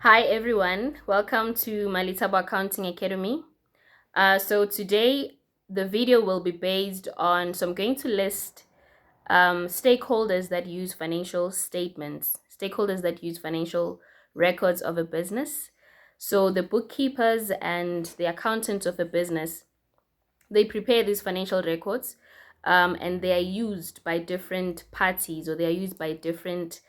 Hi everyone, welcome to Malethabo Accounting Academy. So today the video will be based on, so I'm going to list stakeholders that use financial statements, stakeholders that use financial records of a business. So the bookkeepers and the accountants of a business, they prepare these financial records, and they are used by different parties, or they are used by different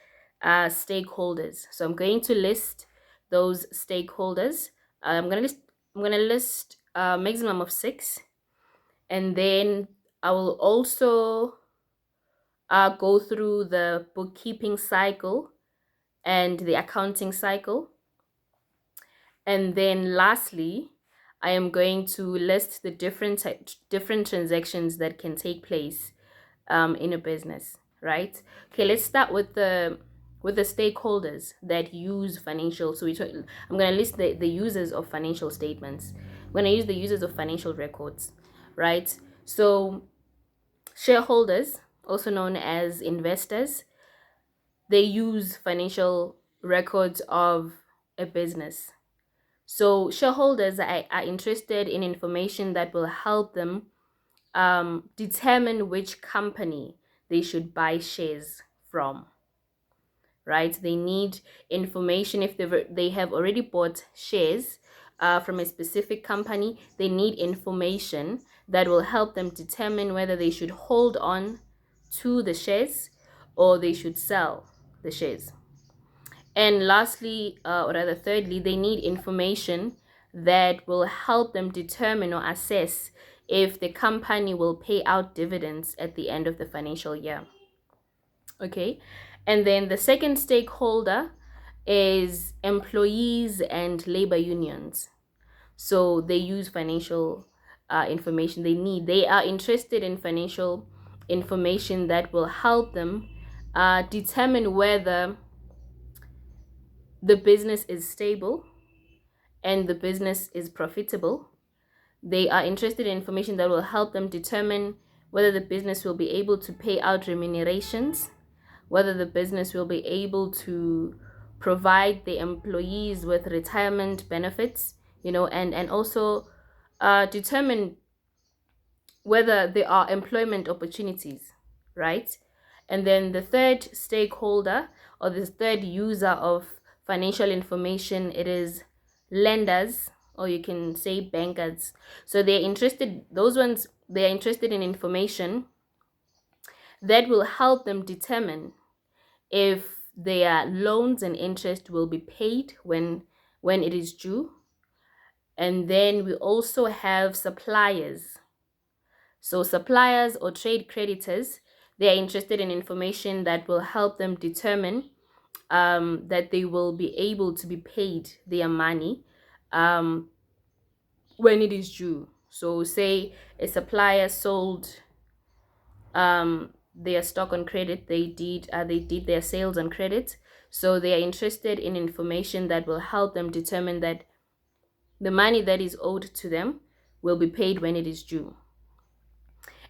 stakeholders. So I'm going to list those stakeholders. I'm going to list a maximum of six, and then I will also go through the bookkeeping cycle and the accounting cycle. And then lastly, I am going to list the different transactions that can take place in a business, right? Okay, let's start with the stakeholders that use financial. I'm going to list the users of financial statements. I'm going to use the users of financial records, right? So shareholders, also known as investors, they use financial records of a business. So shareholders are interested in information that will help them determine which company they should buy shares from, right? They need information if they have already bought shares from a specific company. They need information that will help them determine whether they should hold on to the shares or they should sell the shares. And lastly, or rather thirdly, they need information that will help them determine or assess if the company will pay out dividends at the end of the financial year. Okay. And then the second stakeholder is employees and labor unions. So they use financial information they are interested in financial information that will help them determine whether the business is stable and the business is profitable. They are interested in information that will help them determine whether the business will be able to pay out remunerations, whether the business will be able to provide the employees with retirement benefits, and also determine whether there are employment opportunities, right? And then the third stakeholder, or the third user of financial information, it is lenders, or you can say bankers. So they're interested in information that will help them determine if their loans and interest will be paid when it is due. And then we also have suppliers. So suppliers or trade creditors, they are interested in information that will help them determine that they will be able to be paid their money um, when it is due. So say a supplier sold their stock on credit, they did their sales on credit. So they are interested in information that will help them determine that the money that is owed to them will be paid when it is due.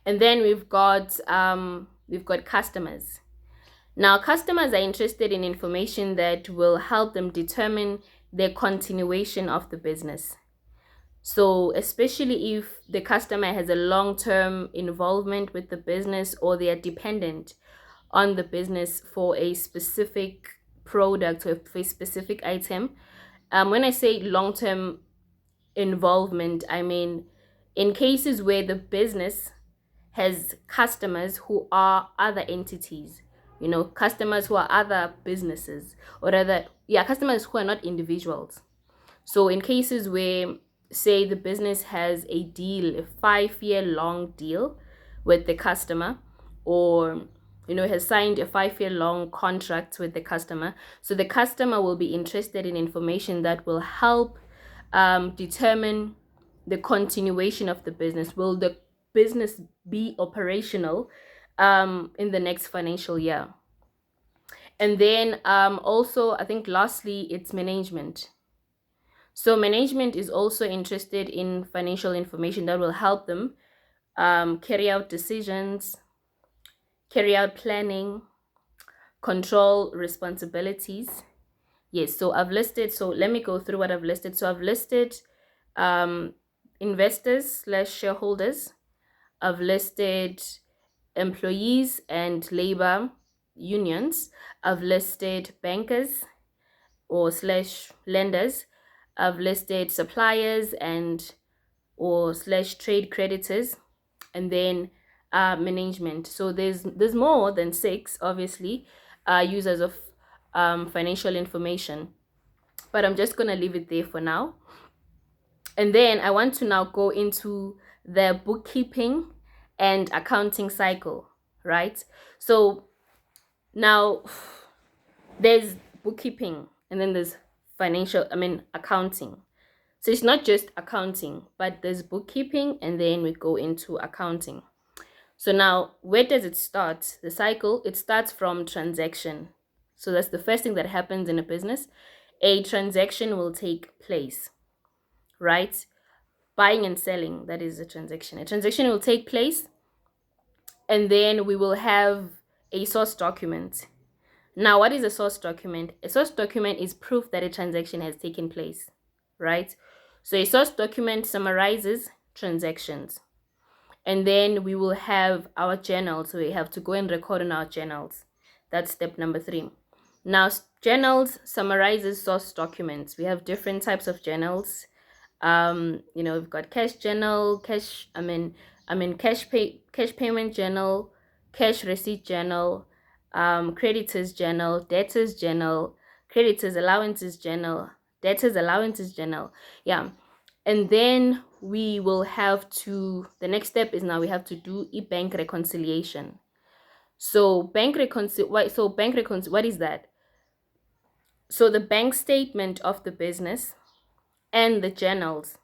And then we've got customers. Now, customers are interested in information that will help them determine the continuation of the business. So, especially if the customer has a long-term involvement with the business, or they are dependent on the business for a specific product or for a specific item. When I say long-term involvement, I mean in cases where the business has customers who are other entities, customers who are other businesses, or rather, yeah, customers who are not individuals. So in cases where, say, the business has a deal, a 5-year long deal with the customer, or has signed a 5-year long contract with the customer, so the customer will be interested in information that will help determine the continuation of the business. Will the business be operational in the next financial year? And then also, I think lastly, it's management. So management is also interested in financial information that will help them carry out decisions, carry out planning, control responsibilities, Yes, so I've listed, so let me go through what I've listed. So I've listed um, investors slash shareholders. I've listed employees and labor unions. I've listed bankers or slash lenders. I've listed suppliers and or slash trade creditors, and then management. So there's more than six, obviously, users of financial information, but I'm just gonna leave it there for now. And then I want to now go into the bookkeeping and accounting cycle, right? So now there's bookkeeping and then there's accounting. So it's not just accounting, but there's bookkeeping and then we go into accounting. So now, where does it start? The cycle, it starts from transaction. So that's the first thing that happens in a business. A transaction will take place, right? Buying and selling, that is a transaction. A transaction will take place, and then we will have a source document. Now, what is a source document? A source document is proof that a transaction has taken place, right? So a source document summarizes transactions. And then we will have our journals. So we have to go and record in our journals. That's step number 3. Now, journals summarizes source documents. We have different types of journals. We've got cash journal, cash payment journal, cash receipt journal, creditors journal, debtors journal, creditors allowances journal, debtors allowances journal. Yeah. And then we will have to, the next step is now we have to do a bank reconciliation. So what is that? So the bank statement of the business and the journals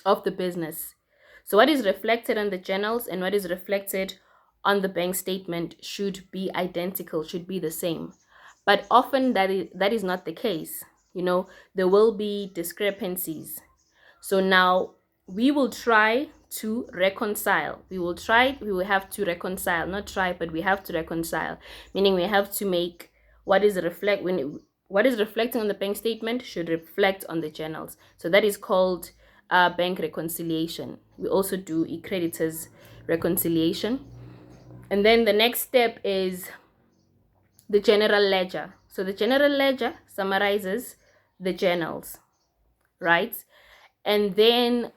of the business. So what is reflected on the journals and what is reflected on the bank statement should be identical, should be the same. But often that is not the case. There will be discrepancies. So now we will try to reconcile. We will have to reconcile, not try, but we have to reconcile, meaning we have to make what is reflecting on the bank statement should reflect on the journals. So that is called bank reconciliation. We also do a creditors reconciliation. And then the next step is the general ledger. So the general ledger summarizes the journals, right? And then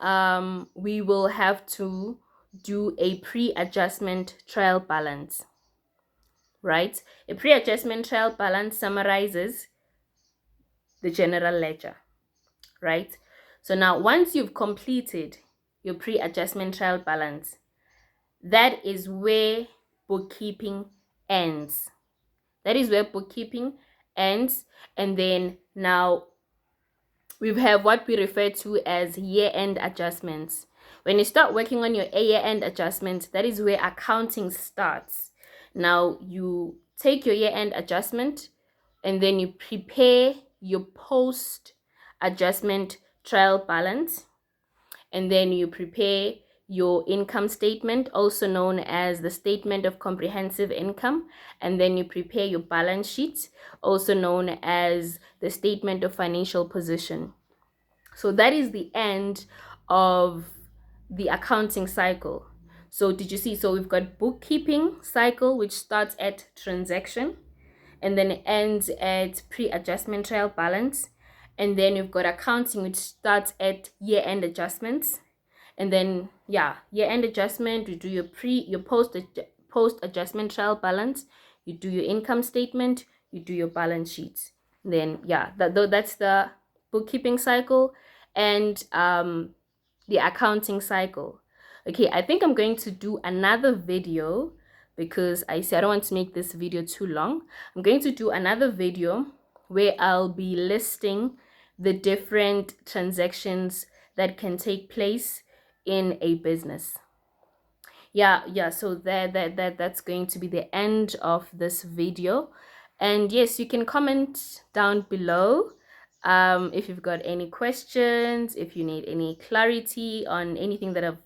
we will have to do a pre-adjustment trial balance, right? A pre-adjustment trial balance summarizes the general ledger, right? So now once you've completed your pre-adjustment trial balance, that is where bookkeeping ends. That is where bookkeeping ends. And then now we have what we refer to as year-end adjustments. When you start working on your year-end adjustments, that is where accounting starts. Now you take your year-end adjustment and then you prepare your post-adjustment trial balance, and then you prepare your income statement, also known as the statement of comprehensive income, and then you prepare your balance sheet, also known as the statement of financial position. So that is the end of the accounting cycle. So did you see? So we've got bookkeeping cycle, which starts at transaction and then it ends at pre-adjustment trial balance. And then you've got accounting, which starts at year-end adjustments. And then year-end adjustment, you do your post adjustment trial balance, you do your income statement, you do your balance sheets. Then that's the bookkeeping cycle and the accounting cycle. Okay, I think I'm going to do another video because I don't want to make this video too long. I'm going to do another video where I'll be listing the different transactions that can take place in a business. So that's going to be the end of this video. And yes, you can comment down below if you've got any questions, if you need any clarity on anything that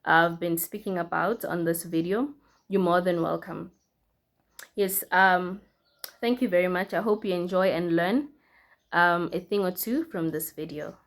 I've been speaking about on this video. You're more than welcome. Yes, thank you very much. I hope you enjoy and learn. a thing or two from this video.